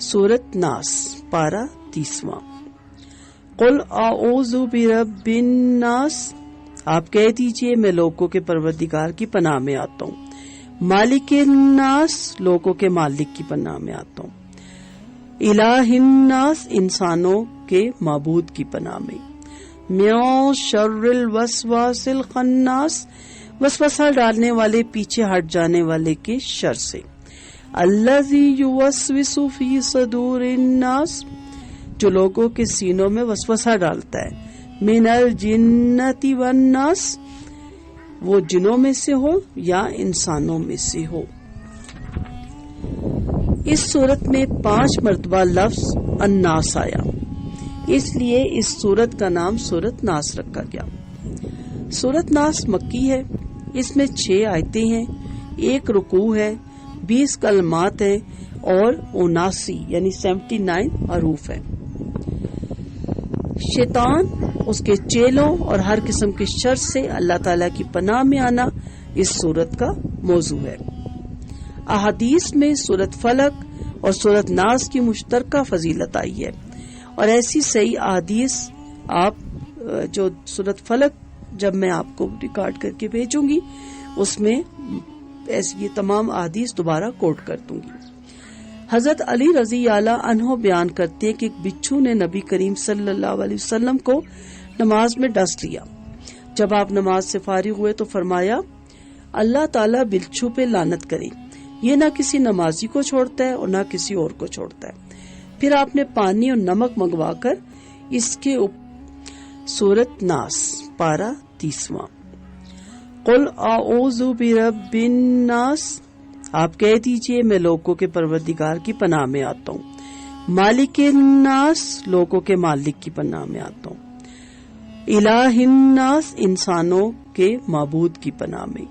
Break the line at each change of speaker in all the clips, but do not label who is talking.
سورت ناس پارہ 30واں۔ قل اعوذ برب الناس، آپ کہہ دیجئے میں لوگوں کے پروردگار کی پناہ میں آتا ہوں، مالک الناس، لوگوں کے مالک کی پناہ میں آتا ہوں، الہ الناس، انسانوں کے معبود کی پناہ میں، من شر الوسواس الخناس، وسوسہ ڈالنے والے پیچھے ہٹ جانے والے کے شر سے، الذی یوسوس فی صدور الناس، جو لوگوں کے سینوں میں وسوسہ ڈالتا ہے، من الجنۃ والناس، وہ جنوں میں سے ہو یا انسانوں میں سے ہو۔ اس صورت میں 5 مرتبہ لفظ الناس آیا، اس لیے اس صورت کا نام صورت ناس رکھا گیا۔ صورت ناس مکی ہے، اس میں 6 آیتیں ہیں، 1 رکوع ہے، 20 کلمات ہیں اور 79 یعنی 79 حروف ہیں۔ شیطان، اس کے چیلوں اور ہر قسم کے شر سے اللہ تعالیٰ کی پناہ میں آنا اس صورت کا موضوع ہے۔ احادیث میں سورت فلق اور سورت ناس کی مشترکہ فضیلت آئی ہے، اور ایسی صحیح احادیث آپ جو سورت فلق جب میں آپ کو ریکارڈ کر کے بھیجوں گی اس میں یہ تمام احادیث دوبارہ کوٹ کر دوں گی۔ حضرت علی رضی اللہ عنہ بیان کرتے کہ ایک بچھو نے نبی کریم صلی اللہ علیہ وسلم کو نماز میں ڈس لیا۔ جب آپ نماز سے فارغ ہوئے تو فرمایا، اللہ تعالیٰ بچھو پہ لعنت کرے، یہ نہ کسی نمازی کو چھوڑتا ہے اور نہ کسی اور کو چھوڑتا ہے۔ پھر آپ نے پانی اور نمک منگوا کر اس کے سورت ناس پارہ 30واں۔ قل اعوذ برب الناس، آپ کہہ دیجئے میں لوگوں کے پروردگار کی پناہ میں آتا ہوں، مالک الناس، لوگوں کے مالک کی پناہ میں آتا ہوں، الہ الناس، انسانوں کے معبود کی پناہ میں،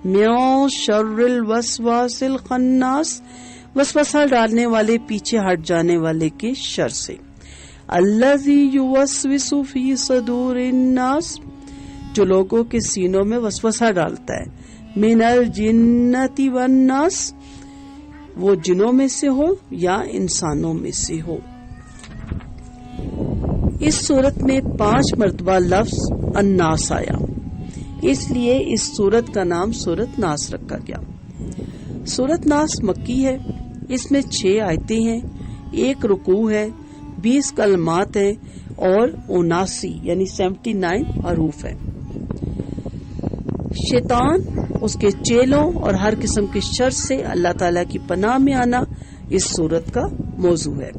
من شر الوسواس الخناس، وسوسہ ڈالنے والے پیچھے ہٹ جانے والے کے شر سے، الذی یوسوس فی صدور الناس، جو لوگوں کے سینوں میں وسوسہ ڈالتا ہے، من الجنۃ والناس، وہ جنوں میں سے ہو یا انسانوں میں سے ہو۔ اس صورت میں 5 مرتبہ لفظ الناس آیا، اس لیے اس صورت کا نام صورت ناس رکھا گیا۔ صورت ناس مکی ہے، اس میں 6 آیتیں ہیں، 1 رکوع ہے، 20 کلمات ہیں اور 79 یعنی 79 حروف ہیں۔ شیطان، اس کے چیلوں اور ہر قسم کے شر سے اللہ تعالیٰ کی پناہ میں آنا اس صورت کا موضوع ہے۔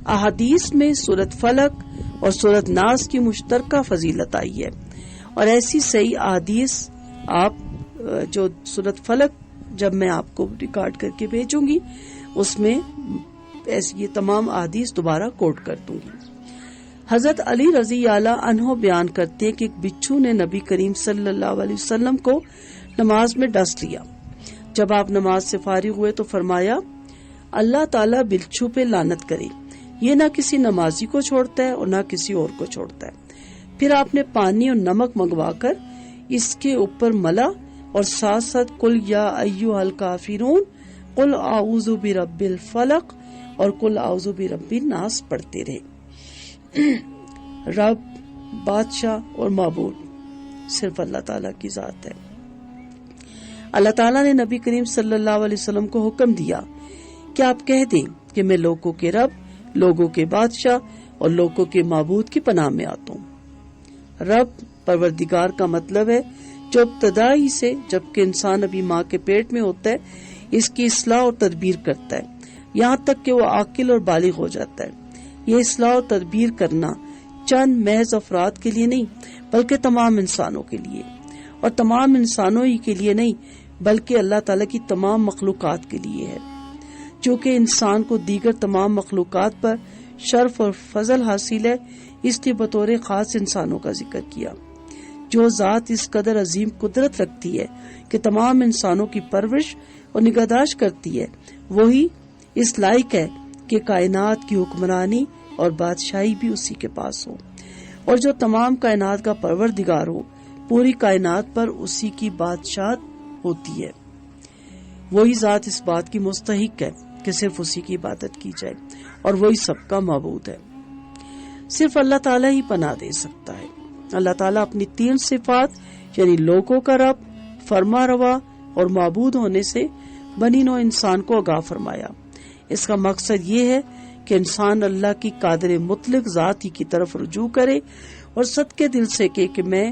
احادیث میں سورت فلق اور سورت ناس کی مشترکہ فضیلت آئی ہے، اور ایسی صحیح احادیث آپ جو سورت فلق جب میں آپ کو ریکارڈ کر کے بھیجوں گی اس میں یہ تمام احادیث دوبارہ کوٹ کر دوں گی۔ حضرت علی رضی اللہ عنہ بیان کرتے کہ ایک بچھو نے نبی کریم صلی اللہ علیہ وسلم کو نماز میں ڈس لیا۔ جب آپ نماز سے فارغ ہوئے تو فرمایا، اللہ تعالیٰ بچھو پہ لعنت کرے، یہ نہ کسی نمازی کو چھوڑتا ہے اور نہ کسی اور کو چھوڑتا ہے۔ پھر آپ نے پانی اور نمک منگوا کر اس کے اوپر ملا اور ساتھ ساتھ قل یا ایھا الکافرون، قل اعوذ برب الفلق اور قل اعوذ برب الناس پڑھتے رہے۔ رب، بادشاہ اور معبود صرف اللہ تعالیٰ کی ذات ہے۔ اللہ تعالیٰ نے نبی کریم صلی اللہ علیہ وسلم کو حکم دیا کہ آپ کہہ دیں کہ میں لوگوں کے رب، لوگوں کے بادشاہ اور لوگوں کے معبود کی پناہ میں آتا ہوں۔ رب، پروردگار کا مطلب ہے جو ابتدا ہی سے جبکہ انسان ابھی ماں کے پیٹ میں ہوتا ہے اس کی اصلاح اور تدبیر کرتا ہے یہاں تک کہ وہ عاقل اور بالغ ہو جاتا ہے۔ یہ اصلاح اور تدبیر کرنا چند محض افراد کے لیے نہیں بلکہ تمام انسانوں کے لیے، اور تمام انسانوں ہی کے لیے نہیں بلکہ اللہ تعالیٰ کی تمام مخلوقات کے لیے ہے، چونکہ انسان کو دیگر تمام مخلوقات پر شرف اور فضل حاصل ہے، اس لیے بطور خاص انسانوں کا ذکر کیا۔ جو ذات اس قدر عظیم قدرت رکھتی ہے کہ تمام انسانوں کی پرورش اور نگہداشت کرتی ہے، وہی اس لائق ہے کہ کائنات کی حکمرانی اور بادشاہی بھی اسی کے پاس ہو، اور جو تمام کائنات کا پروردگار ہو، پوری کائنات پر اسی کی بادشاہت ہوتی ہے۔ وہی ذات اس بات کی مستحق ہے کہ صرف اسی کی عبادت کی جائے اور وہی سب کا معبود ہے۔ صرف اللہ تعالیٰ ہی پناہ دے سکتا ہے۔ اللہ تعالیٰ اپنی 3 صفات یعنی لوگوں کا رب، فرما روا اور معبود ہونے سے بنی نوع انسان کو آگاہ فرمایا۔ اس کا مقصد یہ ہے کہ انسان اللہ کی قادر مطلق ذات ہی کی طرف رجوع کرے اور صدقے دل سے کہ میں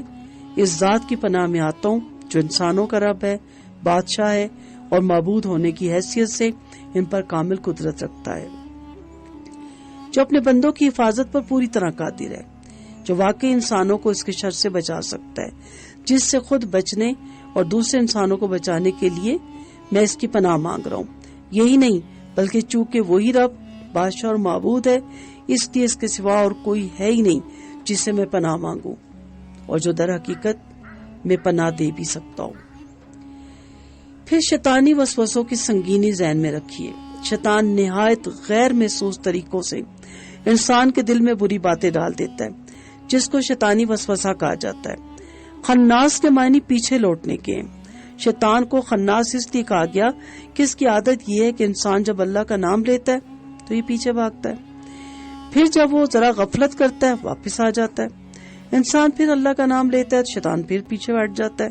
اس ذات کی پناہ میں آتا ہوں جو انسانوں کا رب ہے، بادشاہ ہے اور معبود ہونے کی حیثیت سے ان پر کامل قدرت رکھتا ہے، جو اپنے بندوں کی حفاظت پر پوری طرح قادر ہے، جو واقعی انسانوں کو اس کے شر سے بچا سکتا ہے جس سے خود بچنے اور دوسرے انسانوں کو بچانے کے لیے میں اس کی پناہ مانگ رہا ہوں۔ یہی نہیں بلکہ چونکہ وہی رب بادشاہ اور معبود ہے، اس لیے اس کے سوا اور کوئی ہے ہی نہیں جسے میں پناہ مانگوں اور جو در حقیقت میں پناہ دے بھی سکتا ہوں۔ پھر شیطانی وسوسوں کی سنگینی ذہن میں رکھیے۔ شیطان نہایت غیر محسوس طریقوں سے انسان کے دل میں بری باتیں ڈال دیتا ہے جس کو شیطانی وسوسہ کہا جاتا ہے۔ خناس کے معنی پیچھے لوٹنے کے ہیں۔ شیطان کو خناس اس لیے کہا گیا کہ اس کی عادت یہ ہے کہ انسان جب اللہ کا نام لیتا ہے تو یہ پیچھے بھاگتا ہے، پھر جب وہ ذرا غفلت کرتا ہے واپس آ جاتا ہے۔ انسان پھر اللہ کا نام لیتا ہے تو شیطان پھر پیچھے بیٹھ جاتا ہے۔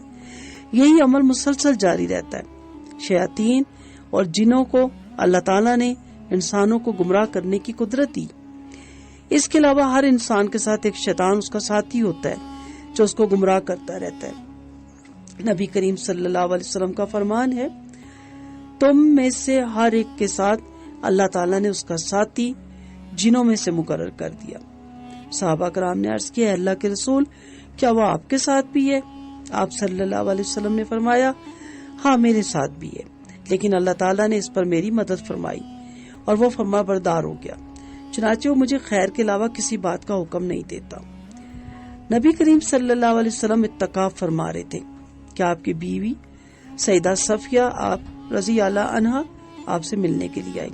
یہی عمل مسلسل جاری رہتا ہے۔ شیاطین اور جنوں کو اللہ تعالیٰ نے انسانوں کو گمراہ کرنے کی قدرت دی۔ اس کے علاوہ ہر انسان کے ساتھ ایک شیطان اس کا ساتھی ہوتا ہے جو اس کو گمراہ کرتا رہتا ہے۔ نبی کریم صلی اللہ علیہ وسلم کا فرمان ہے، تم میں سے ہر ایک کے ساتھ اللہ تعالیٰ نے اس کا ساتھی جنوں میں سے مقرر کر دیا۔ صحابہ کرام نے عرض کیا، اللہ کے رسول کیا وہ آپ کے ساتھ بھی ہے؟ آپ صلی اللہ علیہ وسلم نے فرمایا، ہاں میرے ساتھ بھی ہے، لیکن اللہ تعالیٰ نے اس پر میری مدد فرمائی اور وہ فرما بردار ہو گیا، چنانچہ وہ مجھے خیر کے علاوہ کسی بات کا حکم نہیں دیتا۔ نبی کریم صلی اللہ علیہ وسلم اتقاف فرما رہے تھے کہ آپ کی بیوی سیدہ صفیہ آپ رضی اللہ عنہا آپ سے ملنے کے لیے آئی۔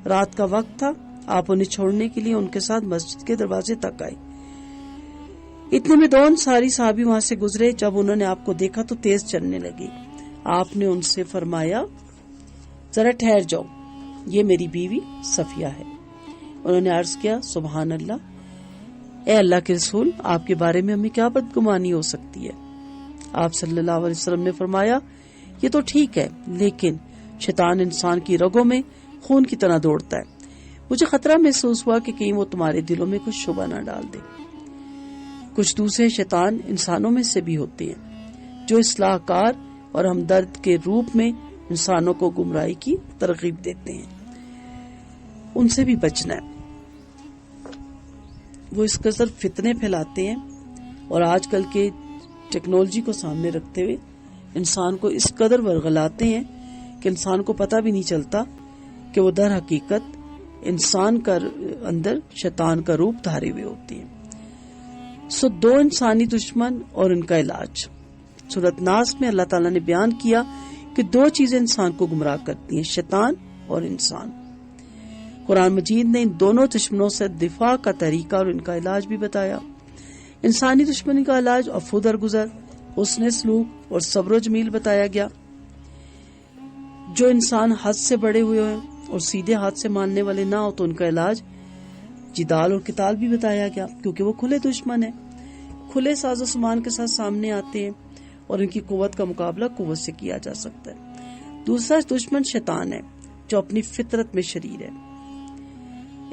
رات کا وقت تھا، آپ انہیں چھوڑنے کے لیے ان کے ساتھ مسجد کے دروازے تک آئے۔ اتنے میں 2 انصاری صحابی وہاں سے گزرے۔ جب انہوں نے آپ کو دیکھا تو تیز چلنے لگے۔ آپ نے ان سے فرمایا، ذرا ٹھہر جاؤ، یہ میری بیوی صفیہ ہے۔ انہوں نے عرض کیا، سبحان اللہ، اے اللہ کے رسول، آپ کے بارے میں ہمیں کیا بدگمانی ہو سکتی ہے؟ آپ صلی اللہ علیہ وسلم نے فرمایا، یہ تو ٹھیک ہے، لیکن شیطان انسان کی رگوں میں خون کی طرح دوڑتا ہے۔ مجھے خطرہ محسوس ہوا کہ کہیں وہ تمہارے دلوں میں کچھ شبہ نہ ڈال دے۔ کچھ دوسرے شیطان انسانوں میں سے بھی ہوتے ہیں جو اصلاح کار اور ہمدرد کے روپ میں انسانوں کو گمراہی کی ترغیب دیتے ہیں، ان سے بھی بچنا ہے۔ وہ اس قدر فتنے پھیلاتے ہیں اور آج کل کے ٹیکنالوجی کو سامنے رکھتے ہوئے انسان کو اس قدر ورغلاتے ہیں کہ انسان کو پتہ بھی نہیں چلتا کہ وہ در حقیقت انسان کا اندر شیطان کا روپ دھارے ہوئے ہوتے ہیں۔ 2 انسانی دشمن اور ان کا علاج۔ سورۃ ناس میں اللہ تعالیٰ نے بیان کیا کہ 2 چیزیں انسان کو گمراہ کرتی ہیں، شیطان اور انسان۔ قرآن مجید نے ان دونوں دشمنوں سے دفاع کا طریقہ اور ان کا علاج بھی بتایا۔ انسانی دشمنی کا علاج عفو درگزر، حسن سلوک اور صبر و جمیل بتایا گیا۔ جو انسان حد سے بڑے ہوئے ہیں اور سیدھے ہاتھ سے ماننے والے نہ ہو تو ان کا علاج جدال اور قتال بھی بتایا گیا، کیونکہ وہ کھلے دشمن ہیں، کھلے ساز و سامان کے ساتھ سامنے آتے ہیں اور ان کی قوت کا مقابلہ قوت سے کیا جا سکتا ہے۔ دوسرا دشمن شیطان ہے جو اپنی فطرت میں شریر ہے۔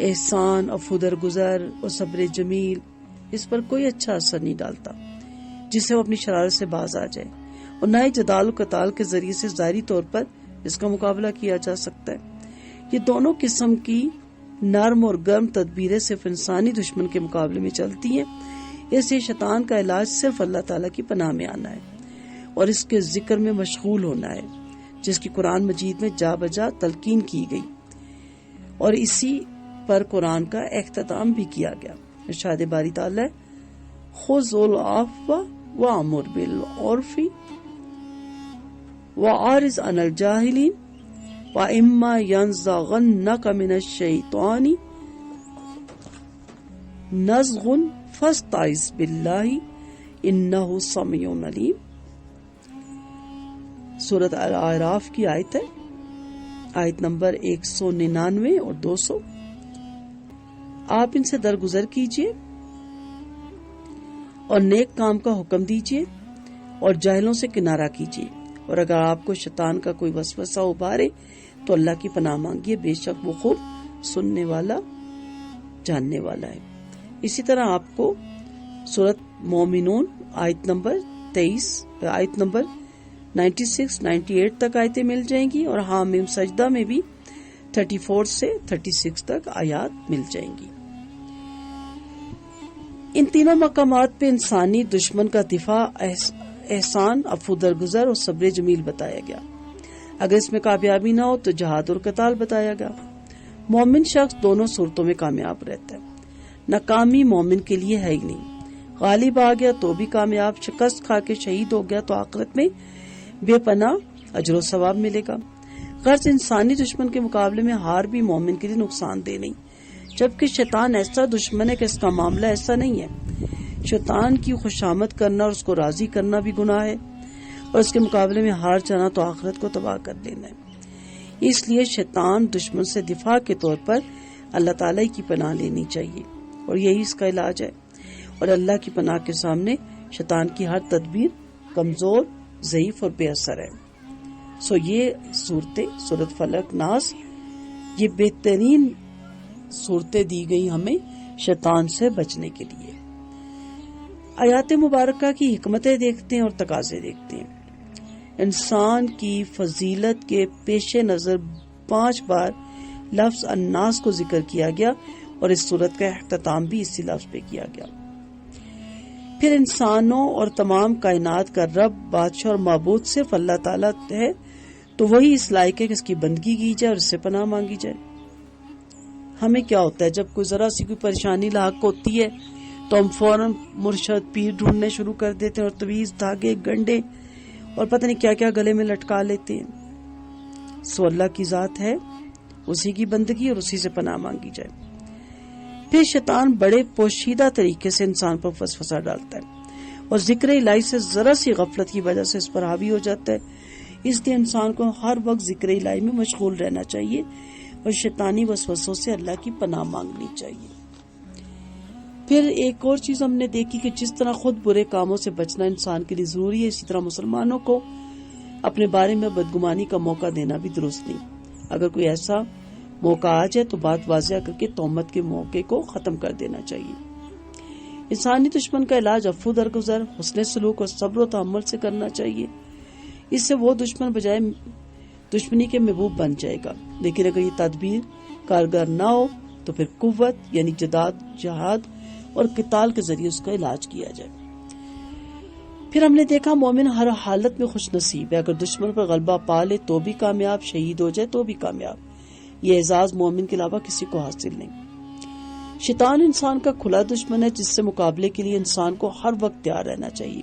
احسان، عفو درگزر اور صبر جمیل اس پر کوئی اچھا اثر نہیں ڈالتا جس سے وہ اپنی شرارت سے باز آ جائے، اور نہ ہی جدال و قتال کے ذریعے سے ظاہری طور پر اس کا مقابلہ کیا جا سکتا ہے۔ یہ دونوں قسم کی نرم اور گرم تدبیریں صرف انسانی دشمن کے مقابلے میں چلتی ہیں، اس لیے شیطان کا علاج صرف اللہ تعالیٰ کی پناہ میں آنا ہے اور اس کے ذکر میں مشغول ہونا ہے، جس کی قرآن مجید میں جا بجا تلقین کی گئی، اور اسی پر قرآن کا اختتام بھی کیا گیا۔ ارشاد باری تعالیٰ، خذ العفو وامر بالعرف واعرض عن الجاہلین وَإِمَّا يَنزَغَنَّكَ مِنَ الشَّيْطَانِ نَزْغٌ فَاسْتَعِذْ بِاللَّهِ إِنَّهُ سَمِيعٌ عَلِيمٌ۔ سورۃ الاعراف کی آیت ہے۔ آیت نمبر 199 اور 200۔ آپ ان سے درگزر کیجئے اور نیک کام کا حکم دیجئے اور جاہلوں سے کنارہ کیجئے، اور اگر آپ کو شیطان کا کوئی وسوسہ ابھارے تو اللہ کی پناہ مانگیے، بے شک وہ خوب سننے والا جاننے والا ہے۔ اسی طرح آپ کو سورۃ مومنون آیت نمبر 96 98 تک آیتیں مل جائیں گی، اور حامیم سجدہ میں بھی 34 سے 36 تک آیات مل جائیں گی۔ ان تینوں مقامات پہ انسانی دشمن کا دفاع، احسان، عفو درگزر اور صبر جمیل بتایا گیا۔ اگر اس میں کامیابی نہ ہو تو جہاد اور قتال بتایا گیا۔ مومن شخص دونوں صورتوں میں کامیاب رہتا ہے، ناکامی مومن کے لیے ہے ہی نہیں۔ غالب آ گیا تو بھی کامیاب، شکست کھا کے شہید ہو گیا تو آخرت میں بے پناہ اجر و ثواب ملے گا۔ غرض انسانی دشمن کے مقابلے میں ہار بھی مومن کے لیے نقصان دہ نہیں، جبکہ شیطان ایسا دشمن ہے کہ اس کا معاملہ ایسا نہیں ہے۔ شیطان کی خوشامد کرنا اور اس کو راضی کرنا بھی گناہ ہے، اور اس کے مقابلے میں ہار جانا تو آخرت کو تباہ کر دینا ہے۔ اس لیے شیطان دشمن سے دفاع کے طور پر اللہ تعالی کی پناہ لینی چاہیے، اور یہی اس کا علاج ہے۔ اور اللہ کی پناہ کے سامنے شیطان کی ہر تدبیر کمزور، ضعیف اور بے اثر ہے۔ یہ صورتیں، سورۃ فلق، ناس، یہ بہترین صورتیں دی گئی ہمیں شیطان سے بچنے کے لیے۔ آیات مبارکہ کی حکمتیں دیکھتے ہیں اور تقاضے دیکھتے ہیں۔ انسان کی فضیلت کے پیش نظر 5 بار لفظ الناس کو ذکر کیا گیا، اور اس صورت کا اختتام بھی اسی لفظ پہ کیا گیا۔ پھر انسانوں اور تمام کائنات کا رب، بادشاہ اور معبود صرف اللہ تعالیٰ ہے، تو وہی اس لائق ہے کہ اس کی بندگی کی جائے اور اس سے پناہ مانگی جائے۔ ہمیں کیا ہوتا ہے، جب کوئی ذرا سی کوئی پریشانی لاحق ہوتی ہے تو ہم فوراً مرشد، پیر ڈھونڈنے شروع کر دیتے ہیں، اور تویز، دھاگے، گنڈے اور پتہ نہیں کیا کیا گلے میں لٹکا لیتے ہیں۔ سو اللہ کی ذات ہے، اسی کی بندگی اور اسی سے پناہ مانگی جائے۔ پھر شیطان بڑے پوشیدہ طریقے سے انسان پر وسوسہ ڈالتا ہے، اور ذکر الہی سے ذرا سی غفلت کی وجہ سے اس پر حاوی ہو جاتا ہے۔ اس لیے انسان کو ہر وقت ذکر الہی میں مشغول رہنا چاہیے، اور شیطانی وسوسوں سے اللہ کی پناہ مانگنی چاہیے۔ پھر ایک اور چیز ہم نے دیکھی کہ جس طرح خود برے کاموں سے بچنا انسان کے لیے ضروری ہے، اسی طرح مسلمانوں کو اپنے بارے میں بدگمانی کا موقع دینا بھی درست نہیں۔ اگر کوئی ایسا موقع آ جائے تو بات واضح کر کے تہمت کے موقع کو ختم کر دینا چاہیے۔ انسانی دشمن کا علاج عفو درگزر، حسن سلوک اور صبر و تحمل سے کرنا چاہیے۔ اس سے وہ دشمن بجائے دشمنی کے محبوب بن جائے گا۔ لیکن اگر یہ تدبیر کارگر نہ ہو تو پھر قوت یعنی جہاد اور قتال کے ذریعے اس کا علاج کیا جائے۔ پھر ہم نے دیکھا مومن ہر حالت میں خوش نصیب ہے، اگر دشمن پر غلبہ پا لے تو بھی کامیاب، شہید ہو جائے تو بھی کامیاب۔ یہ اعزاز مومن کے علاوہ کسی کو حاصل نہیں۔ شیطان انسان کا کھلا دشمن ہے، جس سے مقابلے کے لیے انسان کو ہر وقت تیار رہنا چاہیے،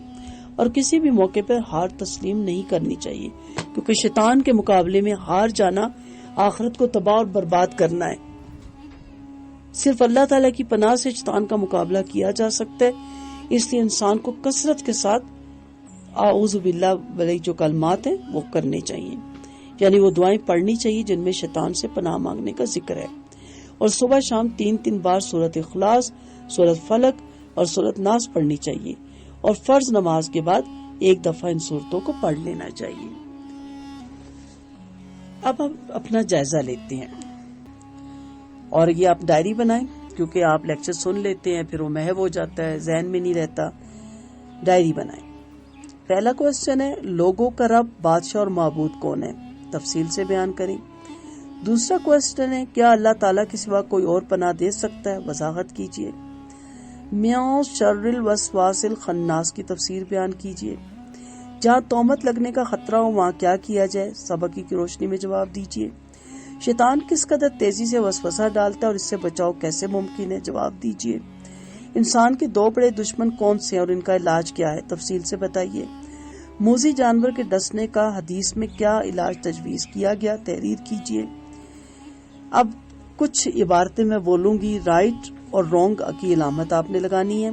اور کسی بھی موقع پر ہار تسلیم نہیں کرنی چاہیے، کیونکہ شیطان کے مقابلے میں ہار جانا آخرت کو تباہ اور برباد کرنا ہے۔ صرف اللہ تعالیٰ کی پناہ سے شیطان کا مقابلہ کیا جا سکتا ہے، اس لیے انسان کو کثرت کے ساتھ اعوذ باللہ والی جو کلمات ہیں وہ کرنے چاہیے، یعنی وہ دعائیں پڑھنی چاہیے جن میں شیطان سے پناہ مانگنے کا ذکر ہے، اور صبح شام 3 بار سورۃ اخلاص، سورۃ فلق اور سورۃ ناس پڑھنی چاہیے، اور فرض نماز کے بعد 1 دفعہ ان سورتوں کو پڑھ لینا چاہیے۔ اب ہم اپنا جائزہ لیتے ہیں، اور یہ آپ ڈائری بنائیں، کیونکہ آپ لیکچر سن لیتے ہیں پھر وہ محو ہو جاتا ہے، ذہن میں نہیں رہتا۔ ڈائری بنائیں۔ پہلا کوسچن ہے، لوگوں کا رب، بادشاہ اور معبود کون ہے؟ تفصیل سے بیان کریں۔ دوسرا کوسچن ہے، کیا اللہ تعالیٰ کے سوا کوئی اور پناہ دے سکتا ہے؟ وضاحت کیجیے۔ میاں شر الوسواس الخناس کی تفسیر بیان کیجیے۔ جہاں تہمت لگنے کا خطرہ ہو وہاں کیا کیا جائے؟ سبق کی روشنی میں جواب دیجیے۔ شیطان کس قدر تیزی سے وسوسہ ڈالتا ہے اور اس سے بچاؤ کیسے ممکن ہے؟ جواب دیجیے۔ انسان کے 2 بڑے دشمن کون سے ہیں اور ان کا علاج کیا ہے؟ تفصیل سے بتائیے۔ موذی جانور کے ڈسنے کا حدیث میں کیا علاج تجویز کیا گیا؟ تحریر کیجیے۔ اب کچھ عبارتیں میں بولوں گی، رائٹ اور رونگ کی علامت آپ نے لگانی ہے۔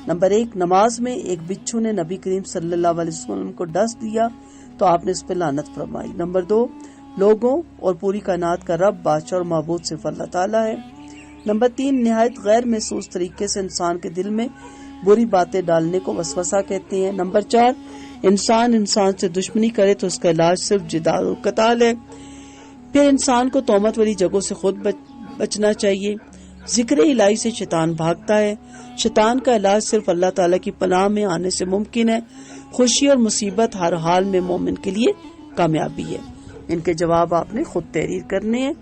نمبر 1، نماز میں ایک بچھو نے نبی کریم صلی اللہ علیہ وسلم کو ڈس دیا تو آپ نے اس پہ لعنت فرمائی۔ نمبر 2، لوگوں اور پوری کائنات کا رب، بادشاہ اور معبود صرف اللہ تعالیٰ ہے۔ نمبر 3، نہایت غیر محسوس طریقے سے انسان کے دل میں بری باتیں ڈالنے کو وسوسہ کہتے ہیں۔ نمبر 4، انسان سے دشمنی کرے تو اس کا علاج صرف جدال و قتال ہے۔ پھر انسان کو تہمت والی جگہوں سے خود بچنا چاہیے۔ ذکر الہی سے شیطان بھاگتا ہے۔ شیطان کا علاج صرف اللہ تعالیٰ کی پناہ میں آنے سے ممکن ہے۔ خوشی اور مصیبت ہر حال میں مومن کے لیے کامیابی ہے۔ ان کے جواب آپ نے خود تحریر کرنے ہیں۔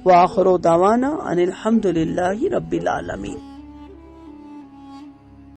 وآخر دعوانا ان الحمد للہ رب العالمین۔